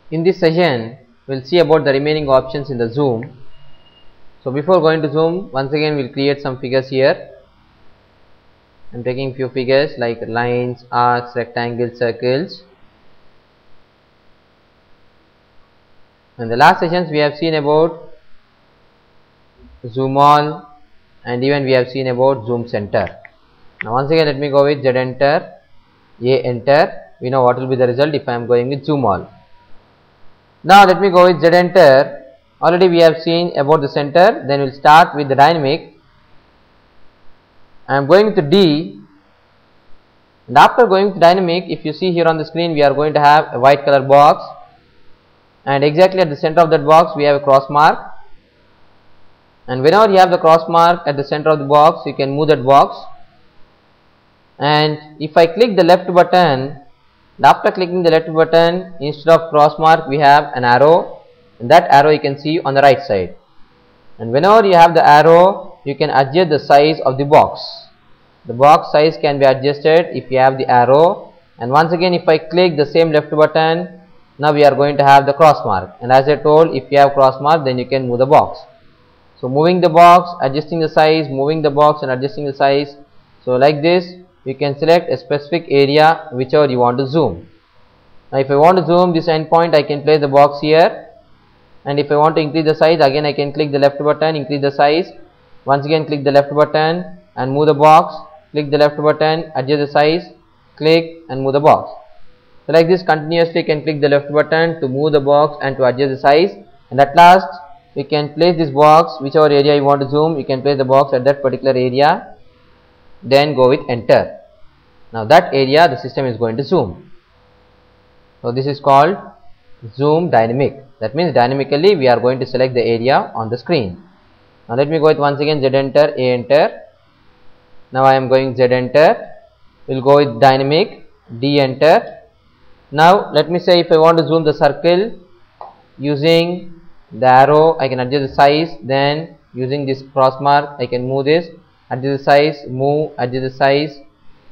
In this session, we'll see about the remaining options in the zoom. So before going to zoom, once again we'll create some figures here. I'm taking few figures like lines, arcs, rectangles, circles. In the last sessions we have seen about zoom all and even we have seen about zoom center. Now once again let me go with Z enter, A enter. We know what will be the result if I am going with zoom all. Now let me go with Z enter. Already we have seen about the center. Then we'll start with the dynamic. I am going to D, and after going to dynamic, if you see here on the screen, we are going to have a white color box, and exactly at the center of that box we have a cross mark, and whenever you have the cross mark at the center of the box, you can move that box. And if I click the left button, and after clicking the left button, instead of cross mark we have an arrow, and that arrow you can see on the right side. And whenever you have the arrow, you can adjust the size of the box. The box size can be adjusted if you have the arrow. And once again, if I click the same left button, now we are going to have the cross mark. And as I told, if you have cross mark, then you can move the box. So moving the box, adjusting the size, moving the box and adjusting the size. So like this, you can select a specific area whichever you want to zoom. Now if I want to zoom this endpoint, I can place the box here. And if I want to increase the size, again I can click the left button, increase the size. Once again click the left button and move the box. Click the left button, adjust the size, click and move the box. So like this continuously you can click the left button to move the box and to adjust the size. And at last you can place this box, whichever area you want to zoom, you can place the box at that particular area. Then go with enter. Now that area the system is going to zoom. So this is called zoom dynamic. That means dynamically we are going to select the area on the screen. Now let me go with once again Z enter, A enter. Now I am going Z enter. We'll go with dynamic, D enter. Now let me say if I want to zoom the circle using the arrow, I can adjust the size. Then using this cross mark, I can move this, adjust the size, move, adjust the size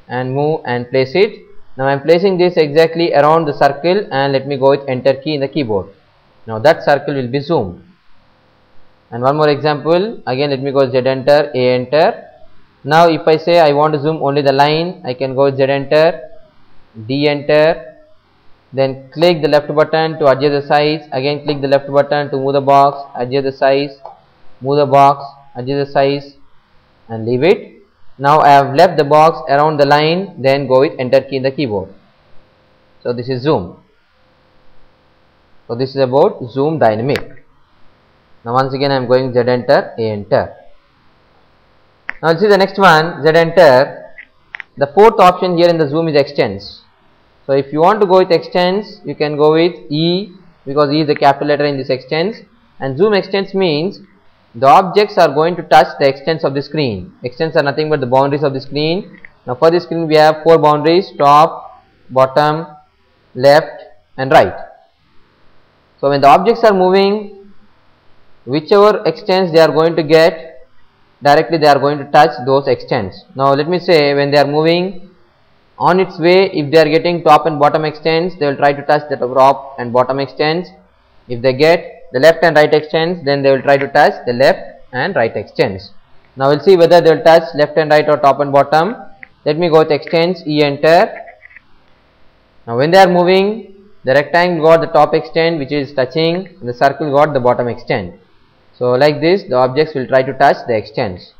and move and place it. Now I am placing this exactly around the circle and let me go with enter key in the keyboard. Now that circle will be zoomed. And one more example, again let me go Z enter, A enter. Now if I say I want to zoom only the line, I can go Z enter, D enter, then click the left button to adjust the size, again click the left button to move the box, adjust the size, move the box, adjust the size and leave it. Now I have left the box around the line, then go with enter key in the keyboard. So this is zoom. So this is about zoom dynamic. Now once again I am going Z enter, A enter. Now let's see the next one, Z enter. The fourth option here in the zoom is extends. So if you want to go with extends, you can go with E, because E is the capital letter in this extends. And zoom extends means the objects are going to touch the extents of the screen. Extents are nothing but the boundaries of the screen. Now for this screen we have 4 boundaries: top, bottom, left and right. So when the objects are moving, whichever extents they are going to get, directly they are going to touch those extents. Now let me say when they are moving on its way, if they are getting top and bottom extents, they will try to touch the top and bottom extents. If they get the left and right extents, then they will try to touch the left and right extents. Now we'll see whether they will touch left and right or top and bottom. Let me go with extents, E enter. Now when they are moving, the rectangle got the top extent which is touching, and the circle got the bottom extent. So like this the objects will try to touch the extents.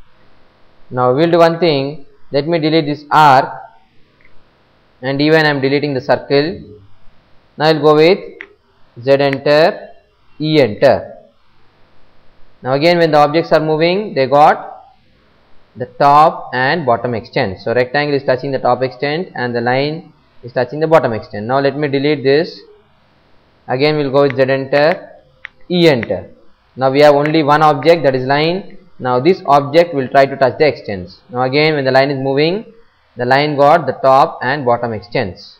Now we will do one thing, let me delete this arc, and even I am deleting the circle. Now I will go with Z enter, E enter. Now again when the objects are moving, they got the top and bottom extent. So rectangle is touching the top extent and the line is touching the bottom extent. Now let me delete this. Again we will go with Z enter, E enter. Now we have only one object, that is line. Now this object will try to touch the extents. Now again when the line is moving, the line got the top and bottom extents.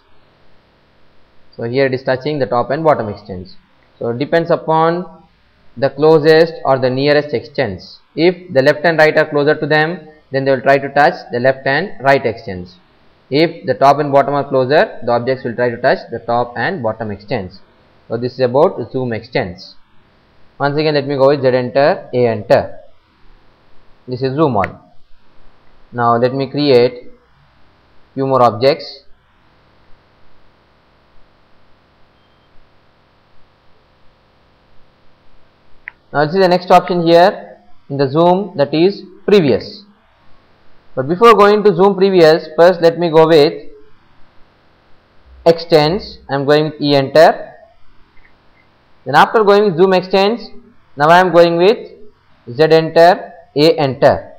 So here it is touching the top and bottom extents. So it depends upon the closest or the nearest extents. If the left and right are closer to them, then they will try to touch the left and right extents. If the top and bottom are closer, the objects will try to touch the top and bottom extents. So this is about zoom extends. Once again let me go with Z enter, A enter. This is zoom all. Now let me create few more objects. Now this is the next option here in the zoom, that is previous. But before going to zoom previous, first let me go with extends. I am going with E enter. Then after going with zoom extends, now I am going with Z enter, A enter.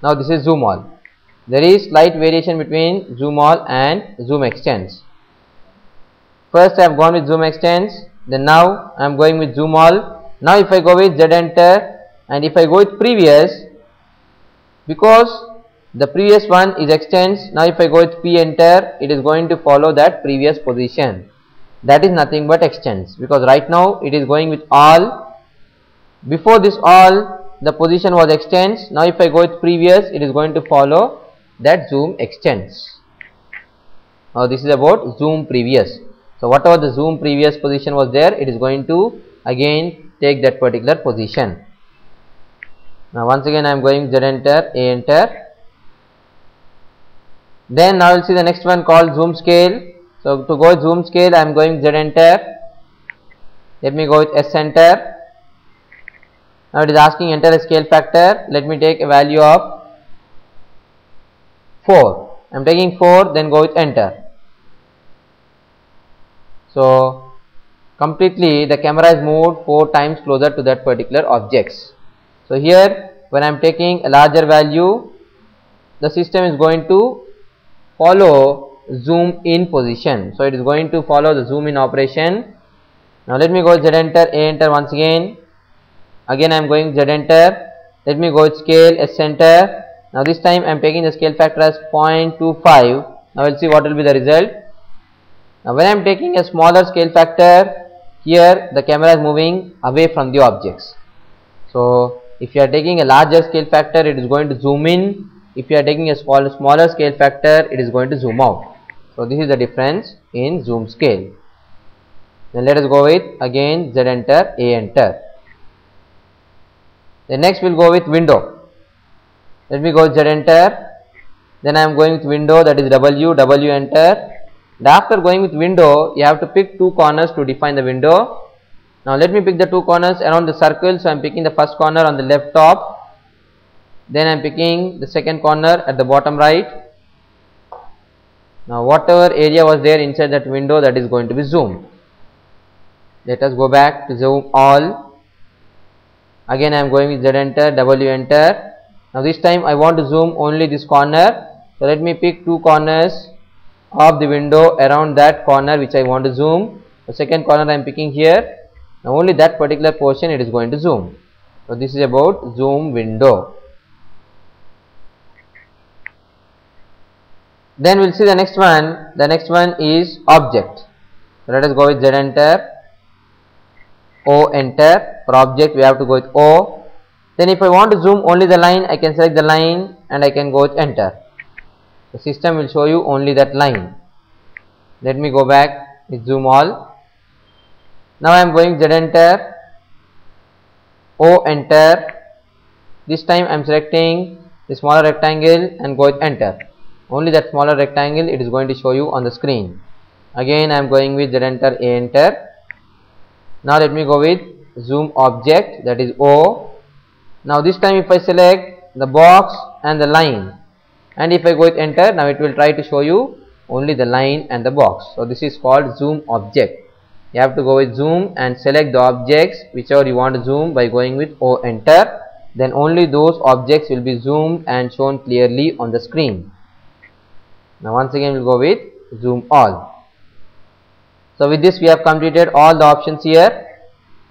Now this is zoom all. There is slight variation between zoom all and zoom extends. First I have gone with zoom extends, then now I am going with zoom all. Now if I go with Z enter and if I go with previous, because the previous one is extends, now if I go with P enter, it is going to follow that previous position. That is nothing but extends, because right now it is going with all. Before this all, the position was extends. Now if I go with previous, it is going to follow that zoom extends. Now this is about zoom previous. So whatever the zoom previous position was there, it is going to again take that particular position. Now once again I am going Z enter, A enter. Then now we will see the next one called zoom scale. So to go with zoom scale, I am going Z enter. Let me go with S enter. Now it is asking enter a scale factor. Let me take a value of 4. I am taking 4, then go with enter. So completely the camera is moved 4 times closer to that particular objects. So here when I am taking a larger value, the system is going to follow zoom in position. So it is going to follow the zoom in operation. Now let me go Z enter, A enter once again. Again I am going Z enter. Let me go with scale, S enter. Now this time I am taking the scale factor as 0.25. Now we will see what will be the result. Now when I am taking a smaller scale factor, here the camera is moving away from the objects. So if you are taking a larger scale factor, it is going to zoom in. If you are taking a smaller scale factor, it is going to zoom out. So this is the difference in zoom scale. Then let us go with again Z enter, A enter. Then next we will go with window. Let me go with Z enter. Then I am going with window, that is W, W enter. And after going with window, you have to pick 2 corners to define the window. Now let me pick the 2 corners around the circle. So I am picking the first corner on the left top. Then I am picking the second corner at the bottom right. Now whatever area was there inside that window, that is going to be zoomed. Let us go back to zoom all. Again I am going with Z enter, W enter. Now this time I want to zoom only this corner. So let me pick 2 corners of the window around that corner which I want to zoom. The second corner I am picking here. Now only that particular portion it is going to zoom. So this is about zoom window. Then we will see the next one. The next one is object. So let us go with Z enter, O enter. For object we have to go with O. Then if I want to zoom only the line, I can select the line and I can go with enter. The system will show you only that line. Let me go back with zoom all. Now I am going Z enter, O enter. This time I am selecting the smaller rectangle and go with enter. Only that smaller rectangle it is going to show you on the screen. Again I am going with Z enter, A enter. Now let me go with zoom object, that is O. Now this time if I select the box and the line, and if I go with enter, now it will try to show you only the line and the box. So this is called zoom object. You have to go with zoom and select the objects whichever you want to zoom by going with O enter. Then only those objects will be zoomed and shown clearly on the screen. Now once again we will go with zoom all. So with this we have completed all the options here,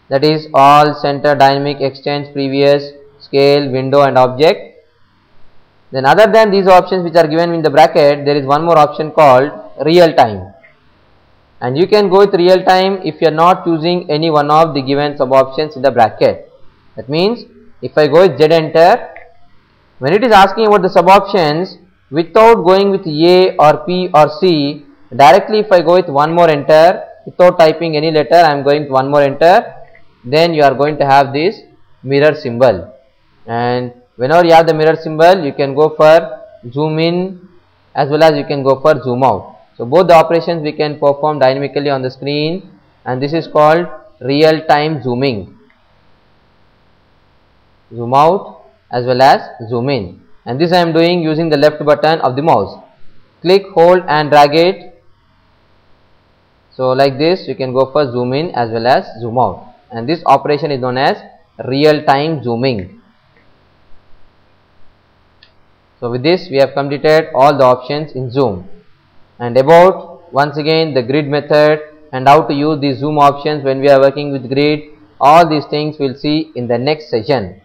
that is all, center, dynamic, extends, previous, scale, window and object. Then other than these options which are given in the bracket, there is one more option called real time. And you can go with real time if you are not choosing any one of the given sub options in the bracket. That means if I go with Z enter, when it is asking about the sub options, without going with A or P or C, directly if I go with one more enter, without typing any letter, I am going to one more enter, then you are going to have this mirror symbol. And whenever you have the mirror symbol, you can go for zoom in as well as you can go for zoom out. So both the operations we can perform dynamically on the screen, and this is called real time zooming. Zoom out as well as zoom in, and this I am doing using the left button of the mouse. Click, hold and drag it. So like this you can go for zoom in as well as zoom out, and this operation is known as real time zooming. So with this we have completed all the options in zoom, and about once again the grid method and how to use the zoom options when we are working with grid. All these things we'll see in the next session.